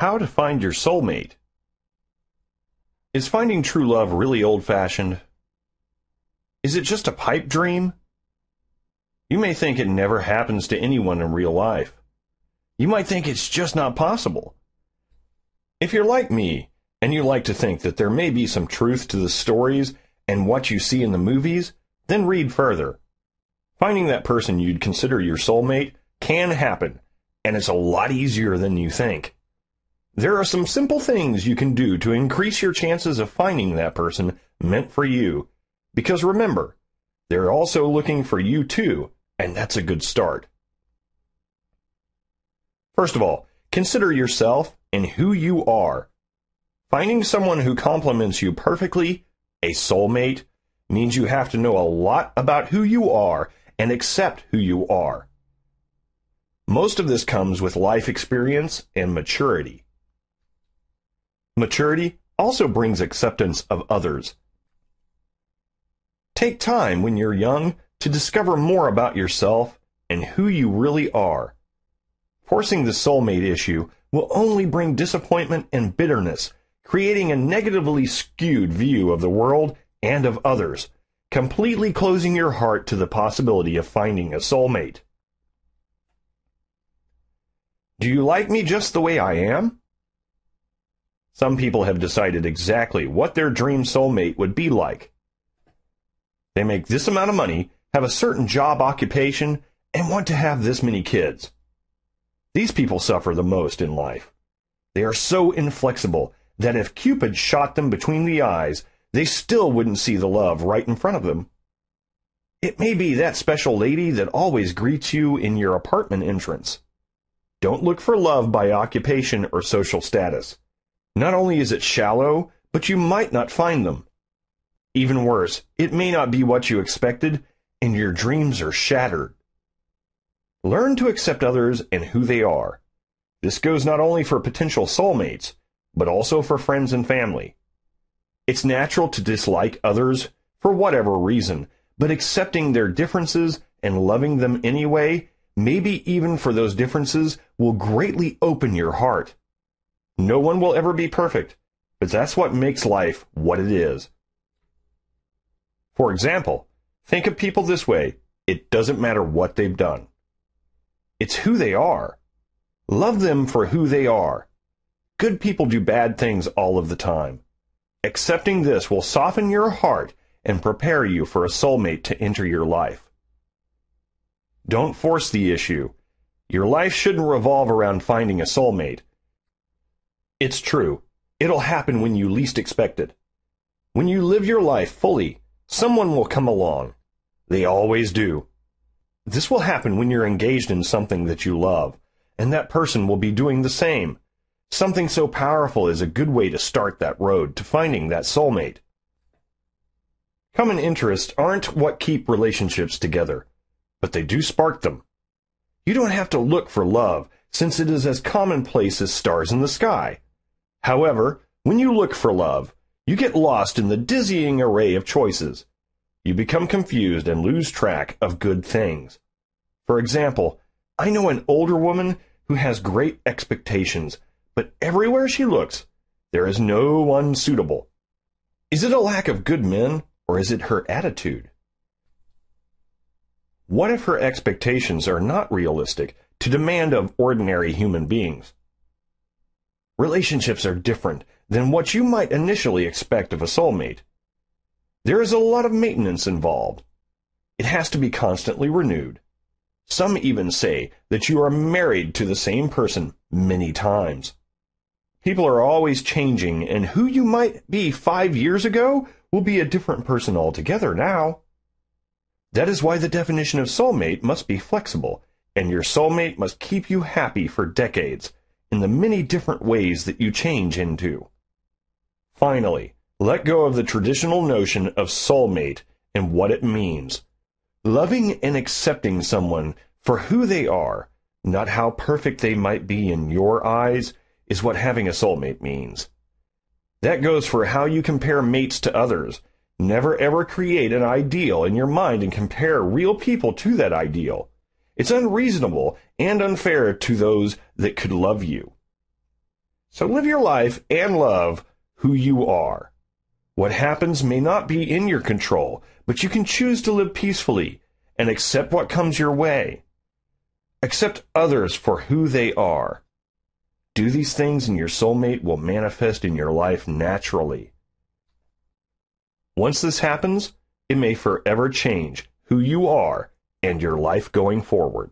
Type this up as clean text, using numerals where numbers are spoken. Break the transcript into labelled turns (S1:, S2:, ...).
S1: How to find your soulmate. Is finding true love really old-fashioned? Is it just a pipe dream? You may think it never happens to anyone in real life. You might think it's just not possible. If you're like me, and you like to think that there may be some truth to the stories and what you see in the movies, then read further. Finding that person you'd consider your soulmate can happen, and it's a lot easier than you think. There are some simple things you can do to increase your chances of finding that person meant for you. Because remember, they're also looking for you too, and that's a good start. First of all, consider yourself and who you are. Finding someone who complements you perfectly, a soulmate, means you have to know a lot about who you are and accept who you are. Most of this comes with life experience and maturity. Maturity also brings acceptance of others. Take time when you're young to discover more about yourself and who you really are. Forcing the soulmate issue will only bring disappointment and bitterness, creating a negatively skewed view of the world and of others, completely closing your heart to the possibility of finding a soulmate. Do you like me just the way I am? Some people have decided exactly what their dream soulmate would be like. They make this amount of money, have a certain job occupation, and want to have this many kids. These people suffer the most in life. They are so inflexible that if Cupid shot them between the eyes, they still wouldn't see the love right in front of them. It may be that special lady that always greets you in your apartment entrance. Don't look for love by occupation or social status. Not only is it shallow, but you might not find them. Even worse, it may not be what you expected, and your dreams are shattered. Learn to accept others and who they are. This goes not only for potential soulmates, but also for friends and family. It's natural to dislike others for whatever reason, but accepting their differences and loving them anyway, maybe even for those differences, will greatly open your heart. No one will ever be perfect, but that's what makes life what it is. For example, think of people this way: it doesn't matter what they've done. It's who they are. Love them for who they are. Good people do bad things all of the time. Accepting this will soften your heart and prepare you for a soulmate to enter your life. Don't force the issue. Your life shouldn't revolve around finding a soulmate. It's true, it'll happen when you least expect it. When you live your life fully, someone will come along. They always do. This will happen when you're engaged in something that you love, and that person will be doing the same. Something so powerful is a good way to start that road to finding that soulmate. Common interests aren't what keep relationships together, but they do spark them. You don't have to look for love, since it is as commonplace as stars in the sky. However, when you look for love, you get lost in the dizzying array of choices. You become confused and lose track of good things. For example, I know an older woman who has great expectations, but everywhere she looks, there is no one suitable. Is it a lack of good men, or is it her attitude? What if her expectations are not realistic to demand of ordinary human beings? Relationships are different than what you might initially expect of a soulmate. There is a lot of maintenance involved. It has to be constantly renewed. Some even say that you are married to the same person many times. People are always changing, and who you might be 5 years ago will be a different person altogether now. That is why the definition of soulmate must be flexible, and your soulmate must keep you happy for decades in the many different ways that you change into. Finally, let go of the traditional notion of soulmate and what it means. Loving and accepting someone for who they are, not how perfect they might be in your eyes, is what having a soulmate means. That goes for how you compare mates to others. Never ever create an ideal in your mind and compare real people to that ideal. It's unreasonable and unfair to those that could love you. So live your life and love who you are. What happens may not be in your control, but you can choose to live peacefully and accept what comes your way. Accept others for who they are. Do these things and your soulmate will manifest in your life naturally. Once this happens, it may forever change who you are and your life going forward.